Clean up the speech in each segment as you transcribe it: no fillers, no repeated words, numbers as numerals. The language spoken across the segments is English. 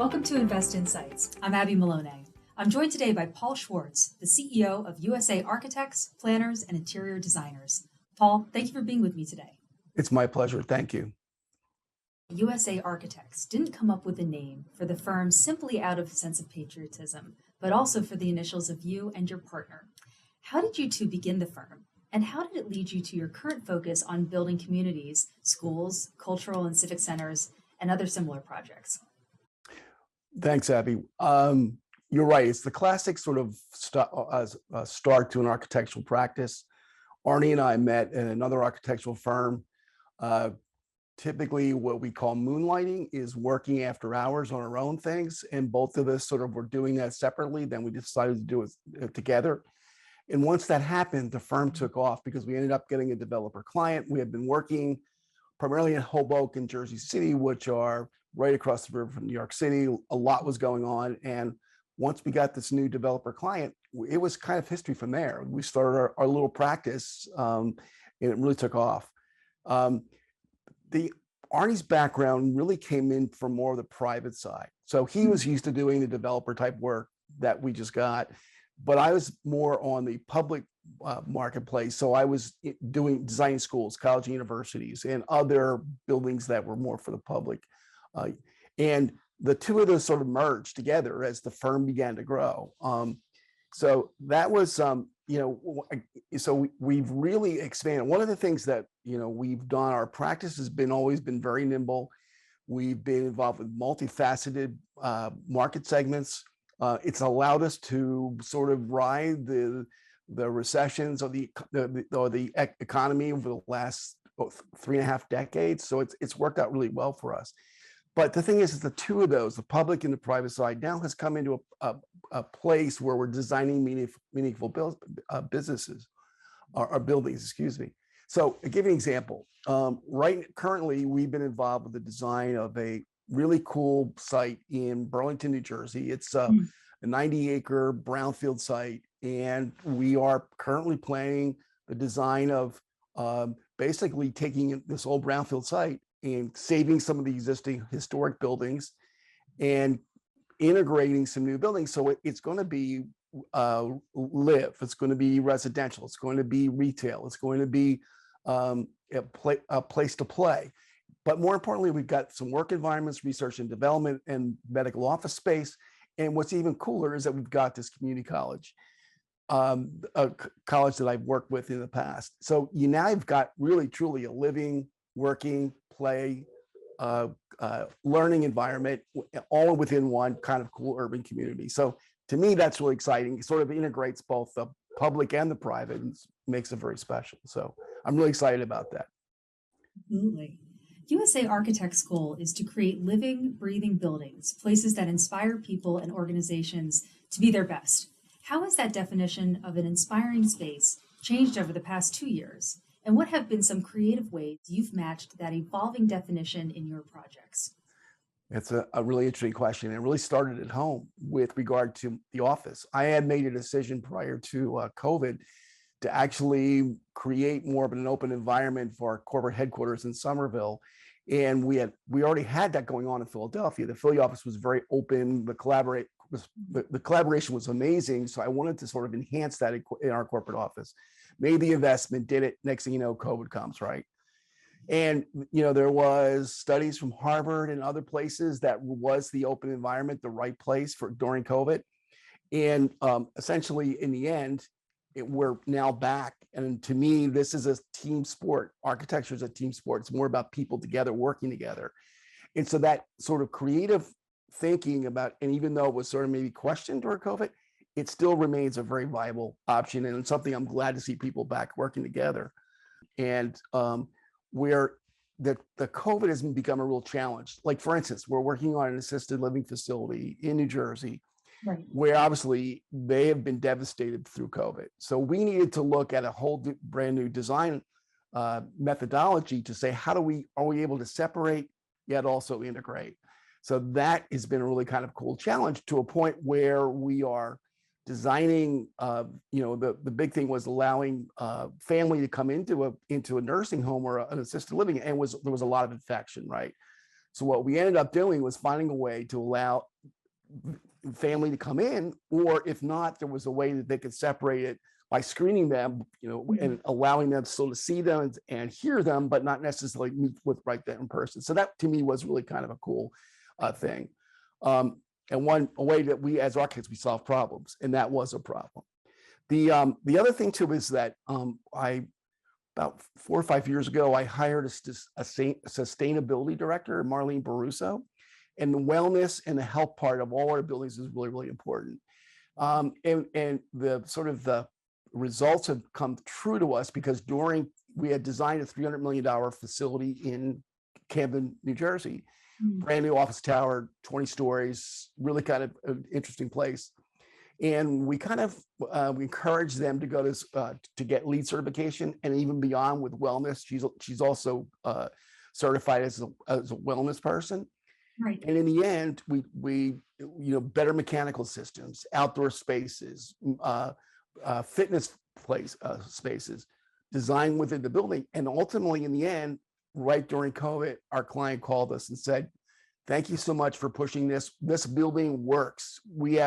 Welcome to Invest Insights. I'm Abby Maloney. I'm joined today by Paul Swartz, the CEO of USA Architects, Planners, and Interior Designers. Paul, thank you for being with me today. It's my pleasure. Thank you. USA Architects didn't come up with a name for the firm simply out of a sense of patriotism, but also for the initials of you and your partner. How did you two begin the firm? And how did it lead you to your current focus on building communities, schools, cultural and civic centers, and other similar projects? Thanks, Abby. You're right. It's the classic sort of start to an architectural practice. Arnie and I met at another architectural firm. Typically, what we call moonlighting is working after hours on our own things. And both of us sort of were doing that separately. Then we decided to do it together. And once that happened, the firm took off because we ended up getting a developer client. We had been working primarily in Hoboken, Jersey City, which are right across the river from New York City. A lot was going on. And once we got this new developer client, it was kind of history from there. We started our little practice and it really took off. Arnie's background really came in from more of the private side. So he was used to doing the developer type work that we just got, but I was more on the public marketplace. So I was designing schools, college and universities, and other buildings that were more for the public. And the two of those sort of merged together as the firm began to grow. So that was, so we've really expanded. One of the things that, we've done, our practice has always been very nimble. We've been involved with multifaceted market segments. It's allowed us to sort of ride the recessions of the economy over the last 3.5 decades. So it's worked out really well for us. But the thing is the two of those, the public and the private side, now has come into a place where we're designing meaningful businesses or buildings, excuse me. So I'll give you an example. Currently, we've been involved with the design of a really cool site in Burlington, New Jersey. It's a 90-acre brownfield site, and we are currently planning the design of basically taking this old brownfield site and saving some of the existing historic buildings and integrating some new buildings. So it's going to be live, it's going to be residential, it's going to be retail, it's going to be a place to play. But more importantly, we've got some work environments, research and development, and medical office space. And what's even cooler is that we've got this community college, a college that I've worked with in the past. So now you've got really, truly a living, working, play, learning environment, all within one kind of cool urban community. So to me, that's really exciting. It sort of integrates both the public and the private and makes it very special. So I'm really excited about that. Absolutely. USA Architects' goal is to create living, breathing buildings, places that inspire people and organizations to be their best. How has that definition of an inspiring space changed over the past 2 years? And what have been some creative ways you've matched that evolving definition in your projects? It's a really interesting question. It really started at home with regard to the office. I had made a decision prior to COVID to actually create more of an open environment for our corporate headquarters in Somerville. And we already had that going on in Philadelphia. The Philly office was very open. The collaboration was amazing. So I wanted to sort of enhance that in our corporate office. Made the investment, did it. Next thing you know, COVID comes, right? And there was studies from Harvard and other places that was the open environment the right place for during COVID. And essentially, in the end, we're now back. And to me, this is a team sport. Architecture is a team sport. It's more about people together, working together. And so that sort of creative thinking about, and even though it was sort of maybe questioned during COVID, it still remains a very viable option. And it's something I'm glad to see people back working together. And where the COVID has become a real challenge. Like, for instance, we're working on an assisted living facility in New Jersey, right, where obviously they have been devastated through COVID. So we needed to look at a whole brand new design methodology to say, are we able to separate yet also integrate? So that has been a really kind of cool challenge, to a point where we are designing, the big thing was allowing family to come into a nursing home or an assisted living, and there was a lot of infection, right? So what we ended up doing was finding a way to allow family to come in, or if not, there was a way that they could separate it by screening them, and allowing them still to see them and hear them, but not necessarily meet with right there in person. So that to me was really kind of a cool thing. And a way that we as architects, we solve problems, and that was a problem. The other thing too is that I about 4 or 5 years ago, I hired a sustainability director, Marlene Baruso, and the wellness and the health part of all our buildings is really, really important. And the sort of the results have come true to us because we had designed a $300 million facility in Camden, New Jersey, brand new office tower, 20 stories, really kind of an interesting place. And we kind of we encourage them to go to get LEED certification and even beyond with wellness. She's also certified as a wellness person. Right. And in the end, we better mechanical systems, outdoor spaces, fitness spaces designed within the building. And ultimately, in the end, right during COVID, our client called us and said, "Thank you so much for pushing this. This building works. We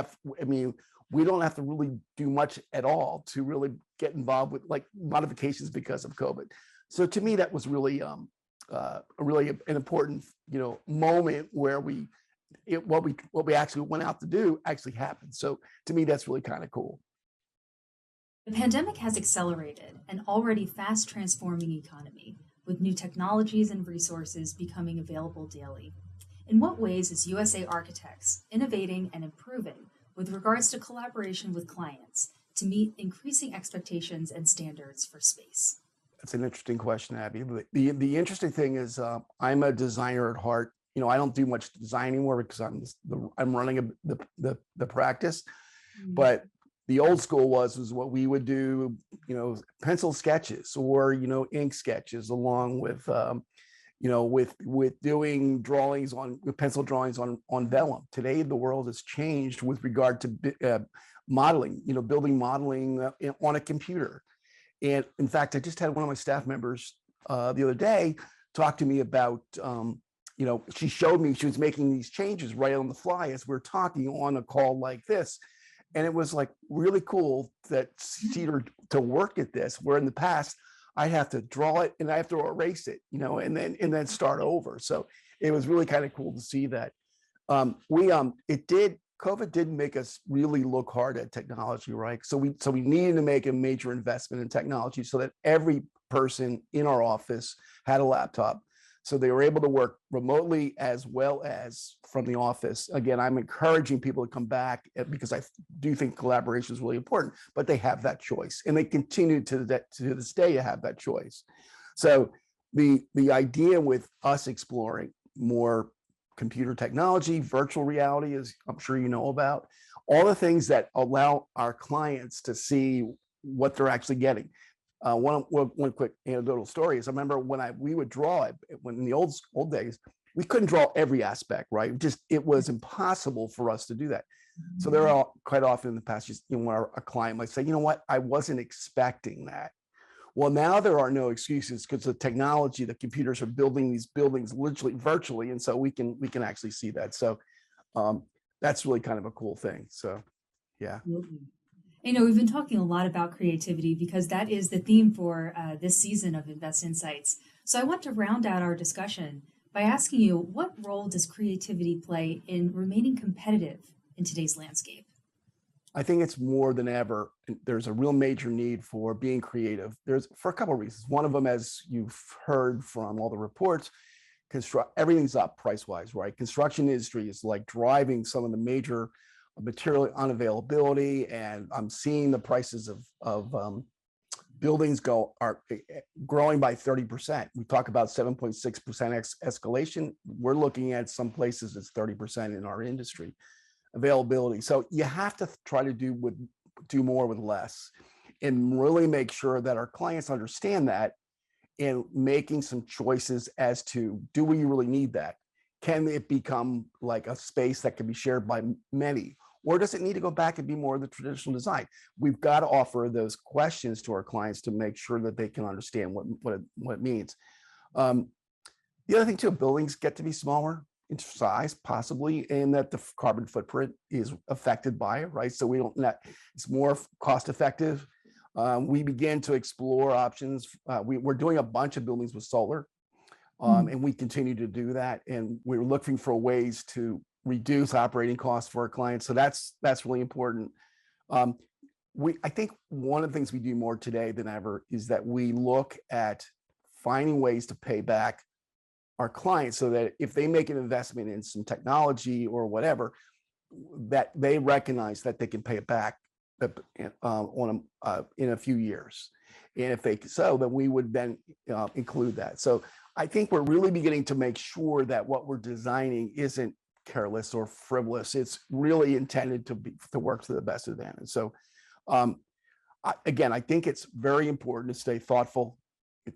don't have to really do much at all to really get involved with like modifications because of COVID." So to me, that was really really an important moment where what we actually went out to do actually happened. So to me, that's really kind of cool. The pandemic has accelerated an already fast transforming economy, with new technologies and resources becoming available daily. In what ways is USA Architects innovating and improving with regards to collaboration with clients to meet increasing expectations and standards for space? That's an interesting question, Abby. The interesting thing is I'm a designer at heart. I don't do much design anymore because I'm running the practice. But the old school was what we would do, pencil sketches or ink sketches, along with with doing drawings with pencil drawings on vellum. Today, the world has changed with regard to modeling, building modeling on a computer. And in fact, I just had one of my staff members the other day talk to me about, she showed me she was making these changes right on the fly as we're talking on a call like this. And it was like really cool that see her to work at this, where in the past I have to draw it and I have to erase it, and then start over. So it was really kind of cool to see that. COVID did make us really look hard at technology, right? So we needed to make a major investment in technology so that every person in our office had a laptop. So they were able to work remotely as well as from the office. Again, I'm encouraging people to come back because I do think collaboration is really important, but they have that choice and they continue to this day to have that choice. So the idea with us exploring more computer technology, virtual reality, as I'm sure you know about, all the things that allow our clients to see what they're actually getting. One quick anecdotal story is I remember when we would draw it when in the old days, we couldn't draw every aspect, right? It was impossible for us to do that. So there are quite often in the past, where a client might say, "You know what, I wasn't expecting that." Well, now there are no excuses because the technology, the computers are building these buildings literally virtually, and so we can actually see that. So that's really kind of a cool thing. So yeah. Absolutely. We've been talking a lot about creativity because that is the theme for this season of Invest Insights. So I want to round out our discussion by asking you, what role does creativity play in remaining competitive in today's landscape? I think it's more than ever. There's a real major need for being creative. For a couple of reasons. One of them, as you've heard from all the reports, everything's up price-wise, right? Construction industry is like driving some of the major material unavailability, and I'm seeing the prices of buildings are growing by 30%. We talk about 7.6% escalation. We're looking at some places it's 30% in our industry availability. So you have to try to do more with less, and really make sure that our clients understand that, and making some choices as to, do we really need that? Can it become like a space that can be shared by many? Or does it need to go back and be more of the traditional design? We've got to offer those questions to our clients to make sure that they can understand what it means. The other thing too, buildings get to be smaller. in size possibly, and that the carbon footprint is affected by it, right? So we don't net, it's more cost effective. We begin to explore options. We're doing a bunch of buildings with solar, and we continue to do that. And we're looking for ways to reduce operating costs for our clients. So that's really important. I think one of the things we do more today than ever is that we look at finding ways to pay back our clients, so that if they make an investment in some technology or whatever, that they recognize that they can pay it back in a few years. And if they so, then we would then include that. So I think we're really beginning to make sure that what we're designing isn't careless or frivolous. It's really intended to work to the best advantage. So again, I think it's very important to stay thoughtful,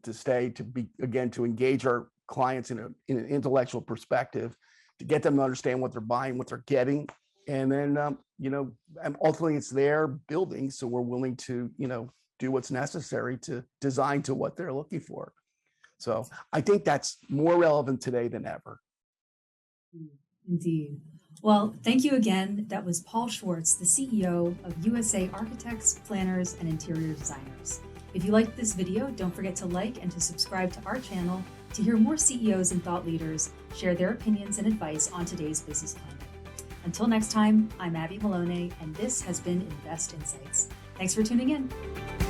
to engage our clients in an intellectual perspective, to get them to understand what they're buying, what they're getting, and then and ultimately it's their building, so we're willing to do what's necessary to design to what they're looking for. So I think that's more relevant today than ever. Indeed. Well, thank you again. That was Paul Swartz, the CEO of USA Architects, Planners, and Interior Designers. If you liked this video, don't forget to like and to subscribe to our channel to hear more CEOs and thought leaders share their opinions and advice on today's business climate. Until next time, I'm Abby Maloney, and this has been Invest Insights. Thanks for tuning in.